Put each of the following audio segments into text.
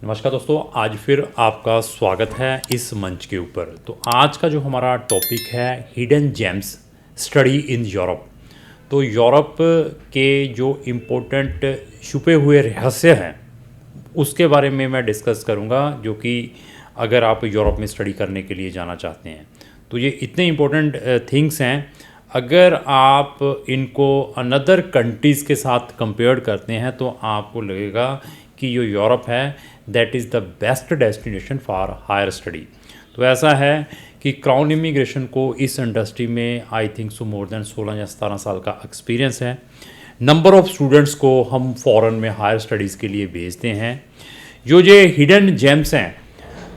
नमस्कार दोस्तों, आज फिर आपका स्वागत है इस मंच के ऊपर। तो आज का जो हमारा टॉपिक है hidden gems study in Europe. तो यूरोप के जो इम्पोर्टेंट छुपे हुए रहस्य हैं उसके बारे में मैं डिस्कस करूंगा, जो कि अगर आप यूरोप में स्टडी करने के लिए जाना चाहते हैं तो ये इतने इम्पोर्टेंट थिंग्स हैं। अगर आप इनको अनदर कंट्रीज़ के साथ कंपेयर करते हैं तो आपको लगेगा कि जो यूरोप है that is the best destination for higher study. तो ऐसा है कि क्राउन इमिग्रेशन को इस इंडस्ट्री में I think so more than 16 या 17 साल का एक्सपीरियंस है। नंबर ऑफ़ स्टूडेंट्स को हम फॉरेन में हायर स्टडीज़ के लिए भेजते हैं। जो ये हिडन जेम्स हैं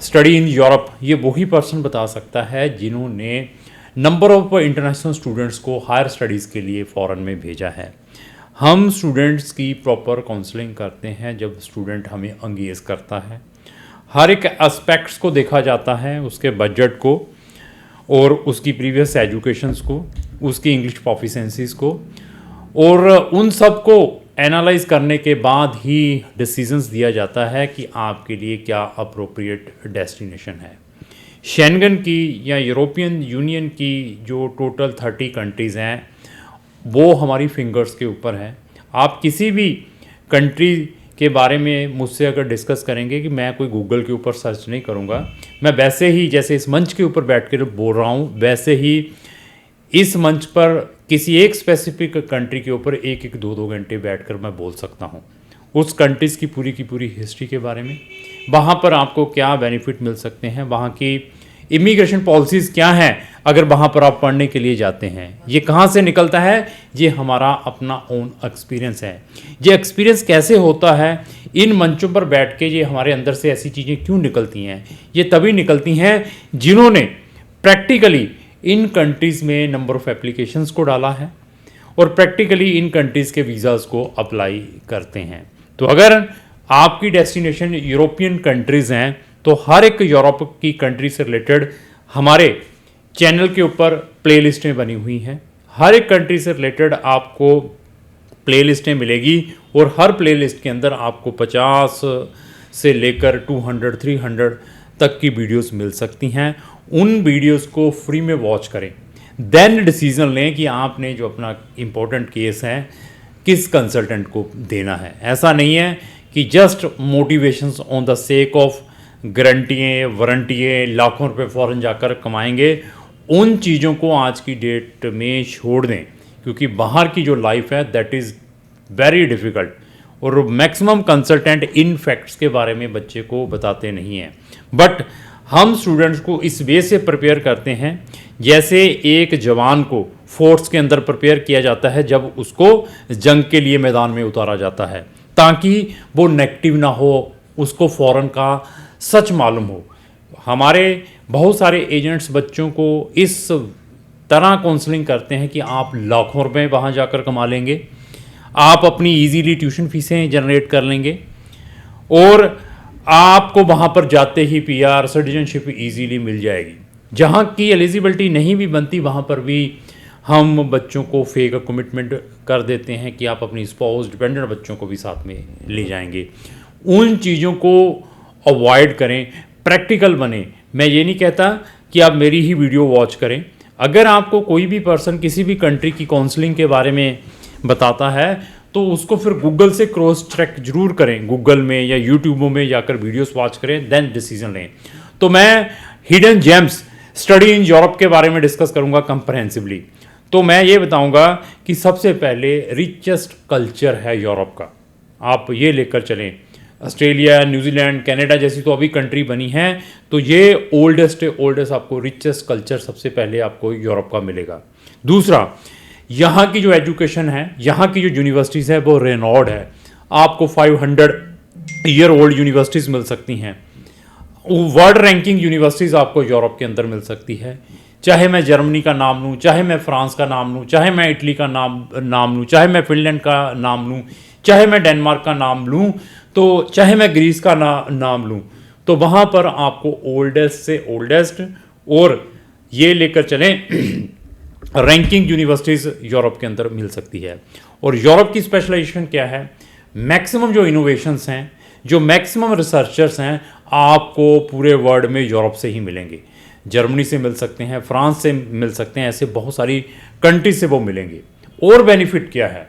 स्टडी इन यूरोप, ये वही पर्सन बता सकता है जिन्होंने नंबर ऑफ इंटरनेशनल स्टूडेंट्स को हायर स्टडीज़ के लिए फ़ॉरेन में भेजा है। हम स्टूडेंट्स की प्रॉपर काउंसलिंग करते हैं जब स्टूडेंट हमें एंगेज करता है। हर एक एस्पेक्ट्स को देखा जाता है, उसके बजट को और उसकी प्रीवियस एजुकेशंस को, उसकी इंग्लिश प्रोफिशिएंसीज़ को, और उन सब को एनालाइज करने के बाद ही डिसीजंस दिया जाता है कि आपके लिए क्या अप्रोप्रिएट डेस्टिनेशन है। शेंगन की या यूरोपियन यूनियन की जो टोटल 30 कंट्रीज़ हैं वो हमारी फिंगर्स के ऊपर है। आप किसी भी कंट्री के बारे में मुझसे अगर डिस्कस करेंगे कि मैं कोई गूगल के ऊपर सर्च नहीं करूँगा, मैं वैसे ही जैसे इस मंच के ऊपर बैठ कर बोल रहा हूँ वैसे ही इस मंच पर किसी एक स्पेसिफिक कंट्री के ऊपर एक 2 घंटे बैठकर मैं बोल सकता हूँ उस कंट्रीज़ की पूरी हिस्ट्री के बारे में, वहाँ पर आपको क्या बेनिफिट मिल सकते हैं, वहाँ की इमिग्रेशन पॉलिसीज़ क्या हैं अगर वहाँ पर आप पढ़ने के लिए जाते हैं। ये कहाँ से निकलता है? ये हमारा अपना ओन एक्सपीरियंस है। ये एक्सपीरियंस कैसे होता है? इन मंचों पर बैठ के ये हमारे अंदर से ऐसी चीज़ें क्यों निकलती हैं? ये तभी निकलती हैं जिन्होंने प्रैक्टिकली इन कंट्रीज़ में नंबर ऑफ़ एप्लीकेशंस को डाला है और प्रैक्टिकली इन कंट्रीज़ के वीज़ाज़ को अप्लाई करते हैं। तो अगर आपकी डेस्टिनेशन यूरोपियन कंट्रीज़ हैं तो हर एक यूरोप की कंट्री से रिलेटेड हमारे चैनल के ऊपर प्लेलिस्टें बनी हुई हैं। हर एक कंट्री से रिलेटेड आपको प्लेलिस्टें मिलेगी और हर प्लेलिस्ट के अंदर आपको 50 से लेकर 200, 300 तक की वीडियोस मिल सकती हैं। उन वीडियोस को फ्री में वॉच करें, देन डिसीजन लें कि आपने जो अपना इम्पोर्टेंट केस है किस कंसल्टेंट को देना है। ऐसा नहीं है कि just motivations on the sake of गारंटियाँ वारंटियाँ लाखों रुपए फ़ौरन जाकर कमाएंगे, उन चीज़ों को आज की डेट में छोड़ दें, क्योंकि बाहर की जो लाइफ है दैट इज़ वेरी डिफ़िकल्ट और मैक्सिमम कंसल्टेंट इन फैक्ट्स के बारे में बच्चे को बताते नहीं हैं। बट हम स्टूडेंट्स को इस वे से प्रिपेयर करते हैं जैसे एक जवान को फोर्स के अंदर प्रिपेयर किया जाता है जब उसको जंग के लिए मैदान में उतारा जाता है, ताकि वो नेगेटिव ना हो, उसको फ़ौरन का सच मालूम हो। हमारे बहुत सारे एजेंट्स बच्चों को इस तरह काउंसलिंग करते हैं कि आप लाखों रुपए वहाँ जाकर कमा लेंगे, आप अपनी इजीली ट्यूशन फीसें जनरेट कर लेंगे और आपको वहाँ पर जाते ही पीआर सिटीजनशिप इजीली मिल जाएगी। जहाँ की एलिजिबिलिटी नहीं भी बनती वहाँ पर भी हम बच्चों को फेक कमिटमेंट कर देते हैं कि आप अपनी स्पाउस डिपेंडेंट बच्चों को भी साथ में ले जाएंगे। उन चीज़ों को अवॉइड करें, प्रैक्टिकल बने। मैं ये नहीं कहता कि आप मेरी ही वीडियो वॉच करें। अगर आपको कोई भी पर्सन किसी भी कंट्री की काउंसलिंग के बारे में बताता है तो उसको फिर गूगल से क्रॉस चेक जरूर करें, गूगल में या यूट्यूब में जाकर वीडियोस वॉच करें, देन डिसीजन लें। तो मैं hidden gems study in Europe के बारे में डिस्कस करूंगा कंप्रहेंसिवली। तो मैं ये बताऊंगा कि सबसे पहले रिचेस्ट कल्चर है यूरोप का, आप ये लेकर चलें। ऑस्ट्रेलिया, न्यूजीलैंड, कनाडा जैसी तो अभी कंट्री बनी हैं, तो ये ओल्डेस्ट आपको रिचेस्ट कल्चर सबसे पहले आपको यूरोप का मिलेगा। दूसरा, यहाँ की जो एजुकेशन है, यहाँ की जो यूनिवर्सिटीज़ है वो रेनॉर्ड है। आपको 500 ईयर ओल्ड यूनिवर्सिटीज़ मिल सकती हैं, वर्ल्ड रैंकिंग यूनिवर्सिटीज़ आपको यूरोप के अंदर मिल सकती है। चाहे मैं जर्मनी का नाम लूँ, चाहे मैं फ्रांस का नाम लूँ, चाहे मैं इटली का नाम लूँ, चाहे मैं फिनलैंड का नाम लूँ, चाहे मैं डेनमार्क का नाम लूँ, तो चाहे मैं ग्रीस का नाम लूँ, तो वहाँ पर आपको ओल्डेस्ट से ओल्डेस्ट और ये लेकर चलें रैंकिंग यूनिवर्सिटीज़ यूरोप के अंदर मिल सकती है। और यूरोप की स्पेशलाइजेशन क्या है? मैक्सिमम जो इनोवेशंस हैं, जो मैक्सिमम रिसर्चर्स हैं आपको पूरे वर्ल्ड में यूरोप से ही मिलेंगे। जर्मनी से मिल सकते हैं, फ्रांस से मिल सकते हैं, ऐसे बहुत सारी कंट्री से वो मिलेंगे। और बेनिफिट क्या है?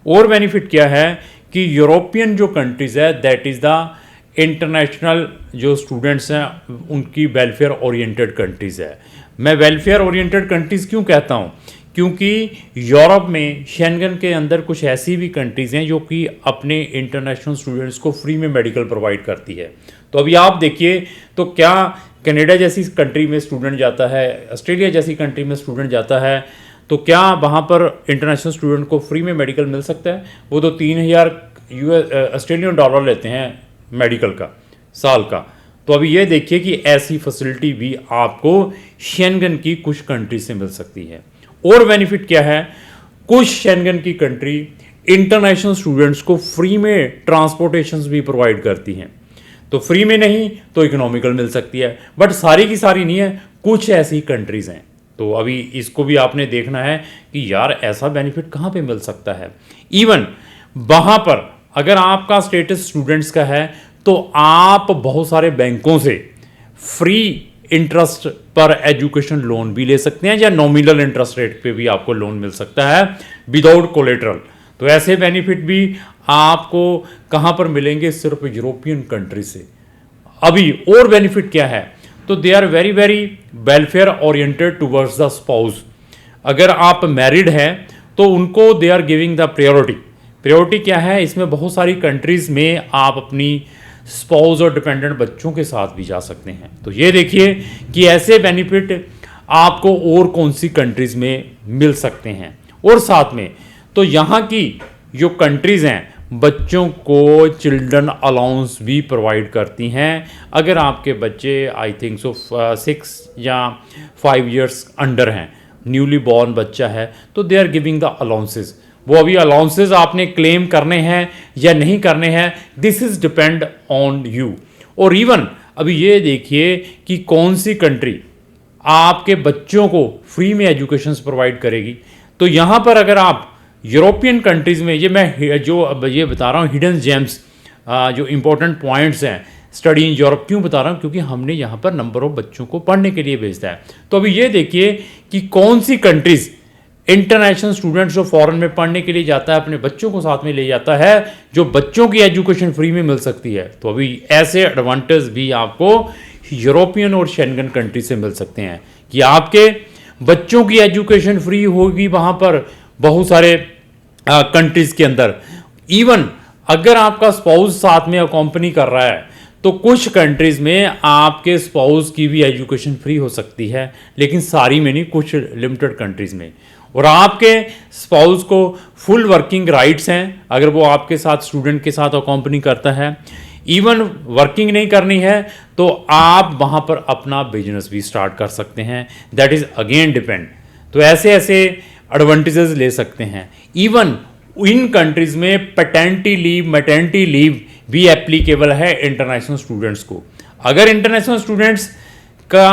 और बेनिफिट क्या है कि यूरोपियन जो कंट्रीज़ है दैट इज़ द इंटरनेशनल जो स्टूडेंट्स हैं उनकी वेलफेयर ओरिएंटेड कंट्रीज़ है। मैं वेलफेयर ओरिएंटेड कंट्रीज़ क्यों कहता हूँ? क्योंकि यूरोप में शेंगन के अंदर कुछ ऐसी भी कंट्रीज़ हैं जो कि अपने इंटरनेशनल स्टूडेंट्स को फ्री में मेडिकल प्रोवाइड करती है। तो अभी आप देखिए, तो क्या कनाडा जैसी कंट्री में स्टूडेंट जाता है, ऑस्ट्रेलिया जैसी कंट्री में स्टूडेंट जाता है, तो क्या वहाँ पर इंटरनेशनल स्टूडेंट को फ्री में मेडिकल मिल सकता है? वो तो 3000 ऑस्ट्रेलियन डॉलर लेते हैं मेडिकल का साल का। तो अभी ये देखिए कि ऐसी फैसिलिटी भी आपको शेंगन की कुछ कंट्री से मिल सकती है। और बेनिफिट क्या है? कुछ शेंगन की कंट्री इंटरनेशनल स्टूडेंट्स को फ्री में ट्रांसपोर्टेशंस भी प्रोवाइड करती हैं। तो फ्री में नहीं तो इकोनॉमिकल मिल सकती है, बट सारी की सारी नहीं है, कुछ ऐसी कंट्रीज़ हैं। तो अभी इसको भी आपने देखना है कि यार ऐसा बेनिफिट कहाँ पे मिल सकता है। इवन वहाँ पर अगर आपका स्टेटस स्टूडेंट्स का है तो आप बहुत सारे बैंकों से फ्री इंटरेस्ट पर एजुकेशन लोन भी ले सकते हैं, या नॉमिनल इंटरेस्ट रेट पे भी आपको लोन मिल सकता है विदाउट कोलेटरल। तो ऐसे बेनिफिट भी आपको कहाँ पर मिलेंगे? सिर्फ यूरोपियन कंट्री से। अभी और बेनिफिट क्या है? तो they are very very welfare oriented towards the spouse. अगर आप मैरिड हैं तो उनको they are giving the priority. Priority क्या है? इसमें बहुत सारी कंट्रीज़ में आप अपनी स्पाउस और डिपेंडेंट बच्चों के साथ भी जा सकते हैं। तो ये देखिए कि ऐसे बेनिफिट आपको और कौन सी कंट्रीज़ में मिल सकते हैं। और साथ में तो यहाँ की जो कंट्रीज़ हैं बच्चों को चिल्ड्रन अलाउंस भी प्रोवाइड करती हैं। अगर आपके बच्चे आई थिंक सो 6 या 5 इयर्स अंडर हैं, न्यूली बॉर्न बच्चा है, तो they are giving the allowances. वो अभी अलाउंसेस आपने क्लेम करने हैं या नहीं करने हैं, this is depend on you. और इवन अभी ये देखिए कि कौन सी कंट्री आपके बच्चों को फ्री में एजुकेशन प्रोवाइड करेगी। तो यहाँ पर अगर आप यूरोपियन कंट्रीज़ में, ये मैं जो अब ये बता रहा हूँ हिडन जेम्स, जो इम्पोर्टेंट पॉइंट्स हैं स्टडी इन यूरोप, क्यों बता रहा हूँ? क्योंकि हमने यहाँ पर नंबर ऑफ बच्चों को पढ़ने के लिए भेजता है। तो अभी ये देखिए कि कौन सी कंट्रीज़ इंटरनेशनल स्टूडेंट्स जो फॉरेन में पढ़ने के लिए जाता है अपने बच्चों को साथ में ले जाता है, जो बच्चों की एजुकेशन फ्री में मिल सकती है। तो अभी ऐसे एडवांटेज भी आपको यूरोपियन और शेंगन कंट्री से मिल सकते हैं कि आपके बच्चों की एजुकेशन फ्री होगी वहाँ पर बहुत सारे कंट्रीज़ के अंदर। इवन अगर आपका स्पाउस साथ में अकॉम्पनी कर रहा है तो कुछ कंट्रीज़ में आपके स्पाउस की भी एजुकेशन फ्री हो सकती है, लेकिन सारी में नहीं, कुछ लिमिटेड कंट्रीज़ में। और आपके स्पाउस को फुल वर्किंग राइट्स हैं अगर वो आपके साथ स्टूडेंट के साथ अकॉम्पनी करता है। इवन वर्किंग नहीं करनी है तो आप वहाँ पर अपना बिजनेस भी स्टार्ट कर सकते हैं, दैट इज़ अगेन डिपेंड। तो ऐसे ऐसे एडवांटेजेस ले सकते हैं। इवन इन कंट्रीज़ में पैटर्निटी लीव, मैटर्निटी लीव भी एप्लीकेबल है इंटरनेशनल स्टूडेंट्स को। अगर इंटरनेशनल स्टूडेंट्स का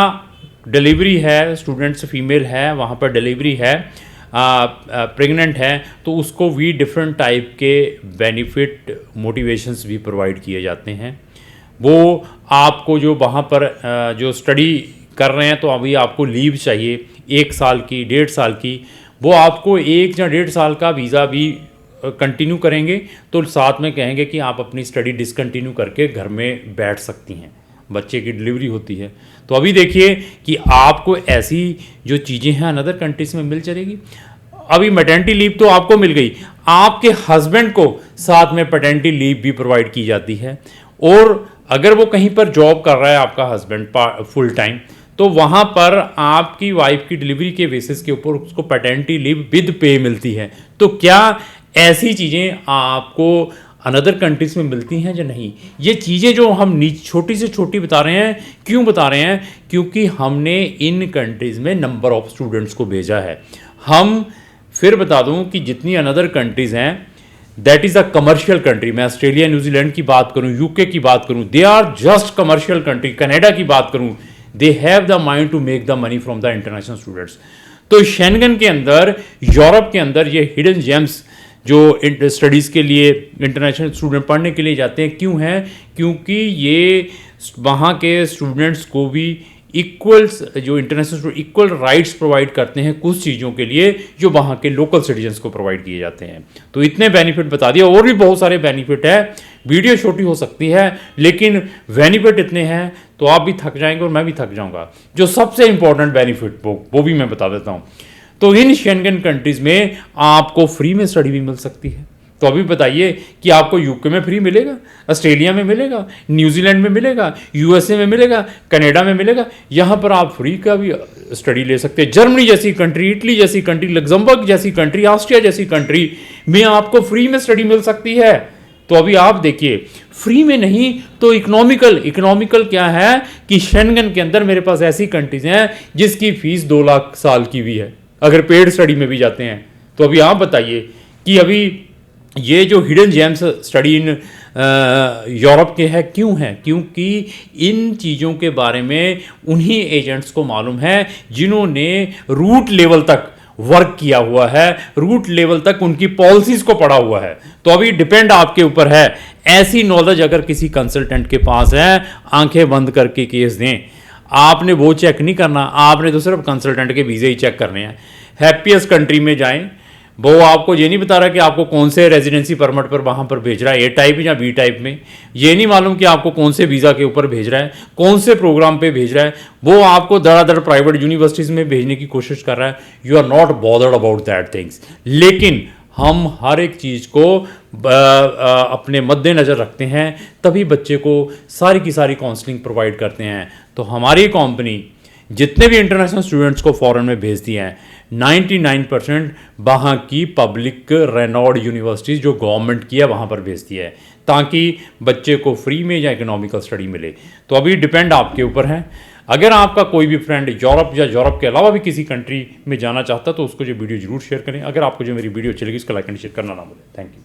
डिलीवरी है, स्टूडेंट्स फीमेल है, वहाँ पर डिलीवरी है, प्रेग्नेंट है, तो उसको भी डिफरेंट टाइप के बेनिफिट मोटिवेशंस भी प्रोवाइड किए जाते हैं। वो आपको जो वहाँ पर जो स्टडी कर रहे हैं तो अभी आपको लीव चाहिए 1 साल की, 1.5 साल की, वो आपको 1 या 1.5 साल का वीज़ा भी कंटिन्यू करेंगे तो साथ में कहेंगे कि आप अपनी स्टडी डिसकंटिन्यू करके घर में बैठ सकती हैं, बच्चे की डिलीवरी होती है। तो अभी देखिए कि आपको ऐसी जो चीज़ें हैं अनदर कंट्रीज़ में मिल चलेगी। अभी मैटर्निटी लीव तो आपको मिल गई, आपके हस्बैंड को साथ में पैटर्निटी लीव भी प्रोवाइड की जाती है। और अगर वो कहीं पर जॉब कर रहा है आपका हस्बैंड फुल टाइम, तो वहाँ पर आपकी वाइफ की डिलीवरी के बेसिस के ऊपर उसको पैटर्निटी लीव विद पे मिलती है। तो क्या ऐसी चीज़ें आपको अनदर कंट्रीज़ में मिलती हैं या नहीं? ये चीज़ें जो हम छोटी से छोटी बता रहे हैं, क्यों बता रहे हैं? क्योंकि हमने इन कंट्रीज़ में नंबर ऑफ स्टूडेंट्स को भेजा है। हम फिर बता दूं कि जितनी अनदर कंट्रीज़ हैं that is a commercial country. मैं ऑस्ट्रेलिया, न्यूजीलैंड की बात करूं, यूके की बात करूं, they are just commercial country. Canada की बात करूं, they have the mind to make the money from the international students. तो शेंगन के अंदर, यूरोप के अंदर ये हिडन जेम्स जो स्टडीज़ के लिए इंटरनेशनल स्टूडेंट पढ़ने के लिए जाते हैं, क्यों हैं? क्योंकि ये वहाँ के स्टूडेंट्स को भी इक्वल्स, जो इंटरनेशनल इक्वल राइट्स प्रोवाइड करते हैं कुछ चीज़ों के लिए जो वहाँ के लोकल सिटीजन्स को प्रोवाइड किए जाते हैं। तो इतने बेनिफिट बता दिया, और भी बहुत सारे बेनिफिट है। वीडियो छोटी हो सकती है लेकिन बेनिफिट इतने हैं तो आप भी थक जाएंगे और मैं भी थक जाऊंगा। जो सबसे इंपॉर्टेंट बेनिफिट वो भी मैं बता देता हूँ। तो इन शेंगन कंट्रीज़ में आपको फ्री में स्टडी भी मिल सकती है। तो अभी बताइए कि आपको यूके में फ्री मिलेगा, ऑस्ट्रेलिया में मिलेगा, न्यूजीलैंड में मिलेगा, यूएसए में मिलेगा, कनाडा में मिलेगा। यहाँ पर आप फ्री का भी स्टडी ले सकते हैं। जर्मनी जैसी कंट्री, इटली जैसी कंट्री, लग्जमबर्ग जैसी कंट्री, ऑस्ट्रिया जैसी कंट्री में आपको फ्री में स्टडी मिल सकती है। तो अभी आप देखिए, फ्री में नहीं तो इकोनॉमिकल क्या है कि शेंगन के अंदर मेरे पास ऐसी कंट्रीज हैं जिसकी फीस 2 लाख साल की भी है अगर पेड स्टडी में भी जाते हैं। तो अभी आप बताइए कि अभी ये जो hidden gems study in Europe के है, क्यों है? क्योंकि इन चीज़ों के बारे में उन्हीं एजेंट्स को मालूम है जिन्होंने रूट लेवल तक वर्क किया हुआ है, रूट लेवल तक उनकी पॉलिसीज को पढ़ा हुआ है। तो अभी डिपेंड आपके ऊपर है। ऐसी नॉलेज अगर किसी कंसल्टेंट के पास है, आंखें बंद करके केस दें। आपने वो चेक नहीं करना, आपने तो सिर्फ कंसल्टेंट के वीज़े ही चेक करने हैं। हैप्पीएस्ट कंट्री में जाएं, वो आपको ये नहीं बता रहा कि आपको कौन से रेजिडेंसी परमिट पर वहाँ पर भेज रहा है, ए टाइप या बी टाइप में। ये नहीं मालूम कि आपको कौन से वीज़ा के ऊपर भेज रहा है, कौन से प्रोग्राम पे भेज रहा है। वो आपको धड़ाधड़ प्राइवेट यूनिवर्सिटीज़ में भेजने की कोशिश कर रहा है। You are not bothered about that things. लेकिन हम हर एक चीज़ को अपने मद्देनज़र रखते हैं, तभी बच्चे को सारी की सारी काउंसलिंग प्रोवाइड करते हैं। तो हमारी कंपनी जितने भी इंटरनेशनल स्टूडेंट्स को फॉरेन में भेजती हैं, 99% वहाँ की पब्लिक रेनॉर्ड यूनिवर्सिटीज़ जो गवर्नमेंट की है वहाँ पर भेजती है, ताकि बच्चे को फ्री में या इकोनॉमिकल स्टडी मिले। तो अभी डिपेंड आपके ऊपर है। अगर आपका कोई भी फ्रेंड यूरोप या यूरोप के अलावा भी किसी कंट्री में जाना चाहता तो उसको जो वीडियो जरूर शेयर करें। अगर आपको जो मेरी वीडियो अच्छी लगी उसको लाइक एंड शेयर करना ना भूलें। Thank you.